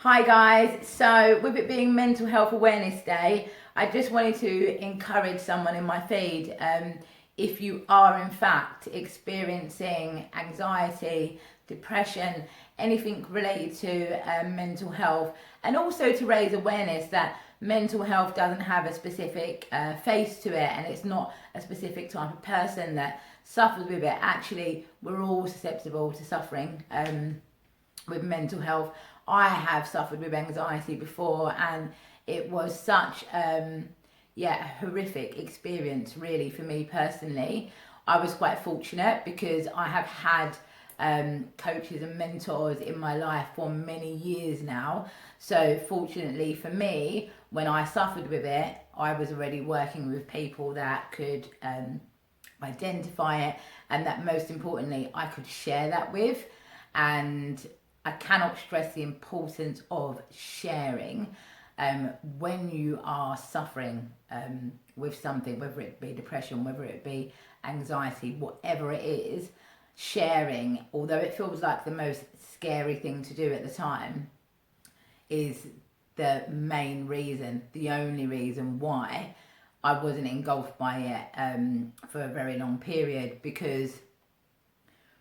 Hi guys, so with it being Mental Health Awareness Day, I just wanted to encourage someone in my feed. If you are in fact experiencing anxiety, depression, anything related to mental health, and also to raise awareness that mental health doesn't have a specific face to it, and it's not a specific type of person that suffers with it. Actually, we're all susceptible to suffering with mental health. I have suffered with anxiety before, and it was such a horrific experience really for me personally. I was quite fortunate because I have had coaches and mentors in my life for many years now. So fortunately for me, when I suffered with it, I was already working with people that could identify it, and that most importantly I could share that with. And I cannot stress the importance of sharing when you are suffering with something, whether it be depression, whether it be anxiety, whatever it is. Sharing, although it feels like the most scary thing to do at the time, is the main reason, the only reason why I wasn't engulfed by it for a very long period. Because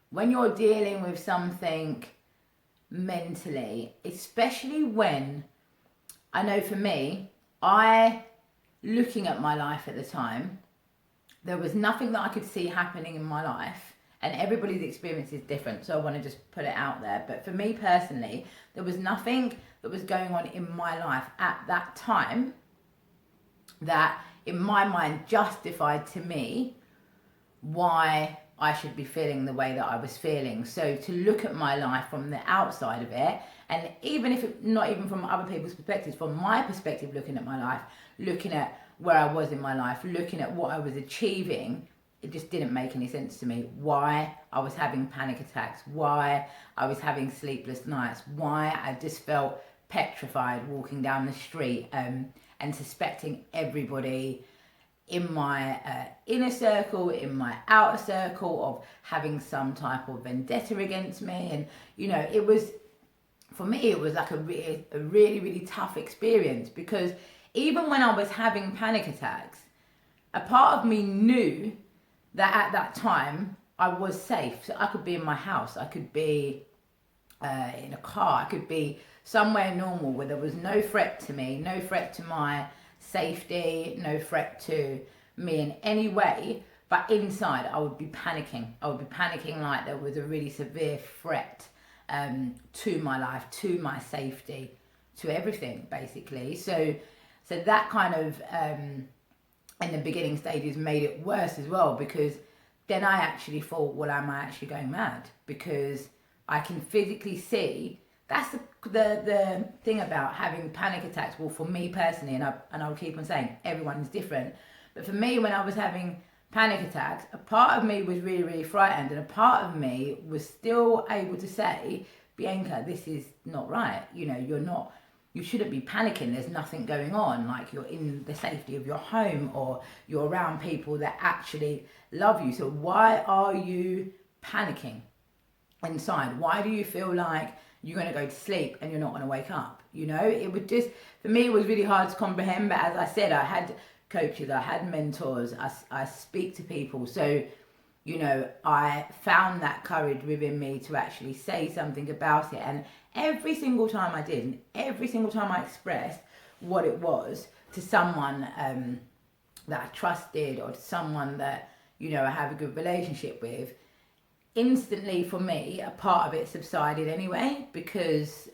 when you're dealing with something mentally, especially when, I know for me, looking at my life at the time, there was nothing that I could see happening in my life, and everybody's experience is different, so I want to just put it out there. But for me personally, there was nothing that was going on in my life at that time that in my mind justified to me why I should be feeling the way that I was feeling. So to look at my life from the outside of it, and even if it, not even from other people's perspectives, from my perspective, looking at my life, looking at where I was in my life, looking at what I was achieving, it just didn't make any sense to me why I was having panic attacks, why I was having sleepless nights, why I just felt petrified walking down the street and suspecting everybody in my inner circle, in my outer circle, of having some type of vendetta against me. And you know, it was, for me, it was like a really tough experience, because even when I was having panic attacks, a part of me knew that at that time I was safe. So I could be in my house, I could be in a car, I could be somewhere normal where there was no threat to me, no threat to my safety, no threat to me in any way. But inside I would be panicking. I would be panicking like there was a really severe threat to my life, to my safety, to everything basically. So that kind of in the beginning stages made it worse as well, because then I actually thought, well, am I actually going mad? Because I can physically see. That's the thing about having panic attacks. Well, for me personally, and I'll keep on saying everyone's different, but for me, when I was having panic attacks, a part of me was really frightened, and a part of me was still able to say, Bianca, this is not right. You know, you shouldn't be panicking. There's nothing going on. Like, you're in the safety of your home, or you're around people that actually love you. So why are you panicking inside? Why do you feel like you're going to go to sleep and you're not going to wake up? You know, it would just, for me, it was really hard to comprehend. But as I said, I had coaches, I had mentors, I speak to people. So, you know, I found that courage within me to actually say something about it. And every single time I did, and every single time I expressed what it was to someone that I trusted, or to someone that, you know, I have a good relationship with, instantly for me, a part of it subsided anyway, because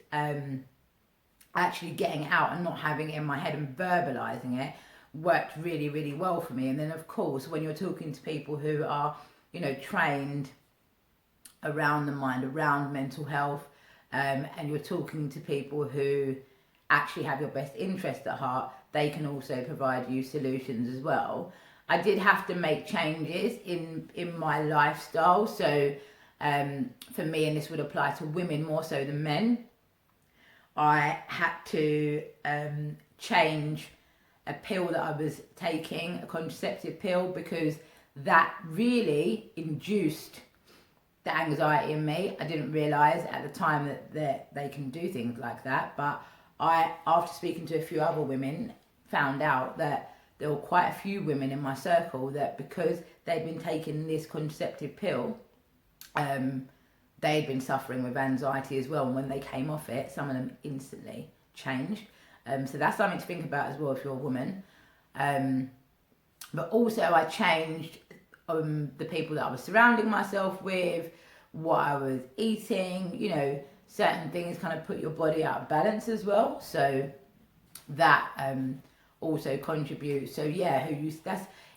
actually getting it out and not having it in my head and verbalizing it worked really well for me. And then of course, when you're talking to people who are, you know, trained around the mind, around mental health, and you're talking to people who actually have your best interest at heart, they can also provide you solutions as well. I did have to make changes in my lifestyle. So for me, and this would apply to women more so than men, I had to change a pill that I was taking, a contraceptive pill, because that really induced the anxiety in me. I didn't realise at the time that they can do things like that, but I, after speaking to a few other women, found out that there were quite a few women in my circle that, because they'd been taking this contraceptive pill, they'd been suffering with anxiety as well, and when they came off it, some of them instantly changed. So that's something to think about as well if you're a woman. But also I changed the people that I was surrounding myself with, what I was eating, you know, certain things kind of put your body out of balance as well. So that also contributes. So yeah,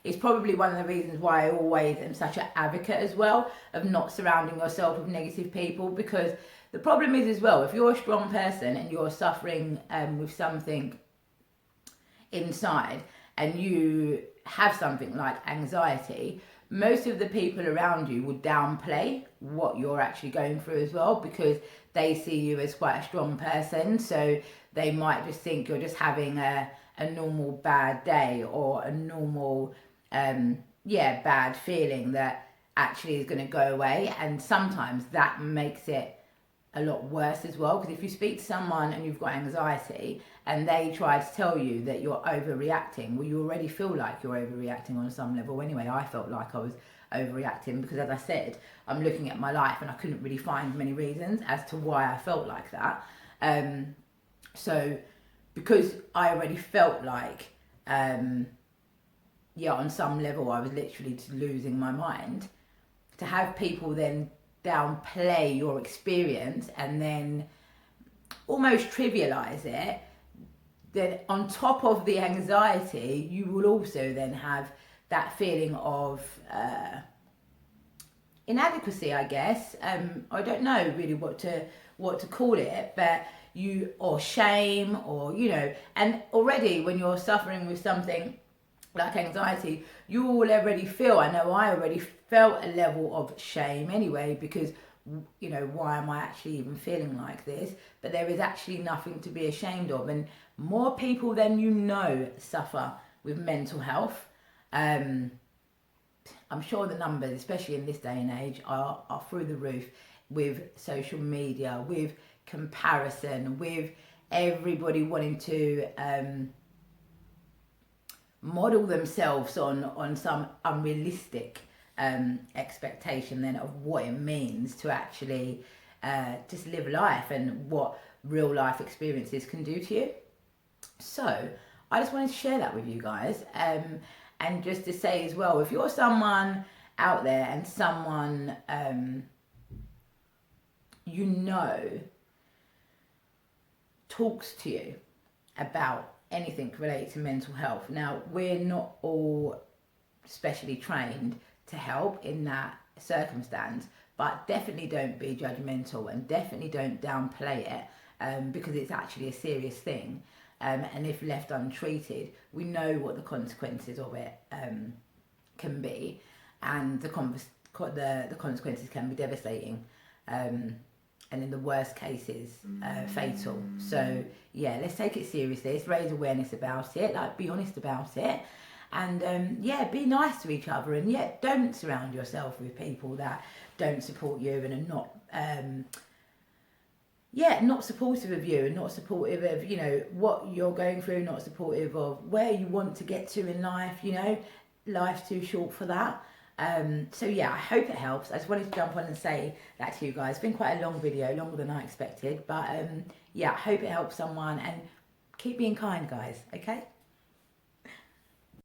it's probably one of the reasons why I always am such an advocate as well of not surrounding yourself with negative people, because the problem is as well, if you're a strong person and you're suffering with something inside and you have something like anxiety, most of the people around you will downplay what you're actually going through as well, because they see you as quite a strong person. So they might just think you're just having a normal bad day or a normal bad feeling that actually is going to go away. And sometimes that makes it a lot worse as well, because if you speak to someone and you've got anxiety and they try to tell you that you're overreacting, well, you already feel like you're overreacting on some level anyway. I felt like I was overreacting because, as I said, I'm looking at my life and I couldn't really find many reasons as to why I felt like that. So because I already felt like on some level I was literally losing my mind, to have people then downplay your experience and then almost trivialize it, then on top of the anxiety you will also then have that feeling of inadequacy, I guess. I don't know really what to call it, but or shame, or and already when you're suffering with something like anxiety, you will already feel, I know I already felt a level of shame anyway, because why am I actually even feeling like this? But there is actually nothing to be ashamed of, and more people than suffer with mental health. I'm sure the numbers, especially in this day and age, are through the roof, with social media, with comparison, with everybody wanting to model themselves on some unrealistic expectation then of what it means to actually just live life and what real life experiences can do to you. So I just wanted to share that with you guys, and just to say as well, if you're someone out there and someone talks to you about anything related to mental health. Now, we're not all specially trained to help in that circumstance, but definitely don't be judgmental and definitely don't downplay it, because it's actually a serious thing. And if left untreated, we know what the consequences of it can be, and the consequences can be devastating. And in the worst cases, fatal. So yeah, let's take it seriously. Let's raise awareness about it. Like, be honest about it, and be nice to each other. And don't surround yourself with people that don't support you and are not supportive of you, and not supportive of what you're going through, not supportive of where you want to get to in life. Life's too short for that. So I hope it helps. I just wanted to jump on and say that to you guys. It's been quite a long video, longer than I expected, but I hope it helps someone, and keep being kind, guys, okay?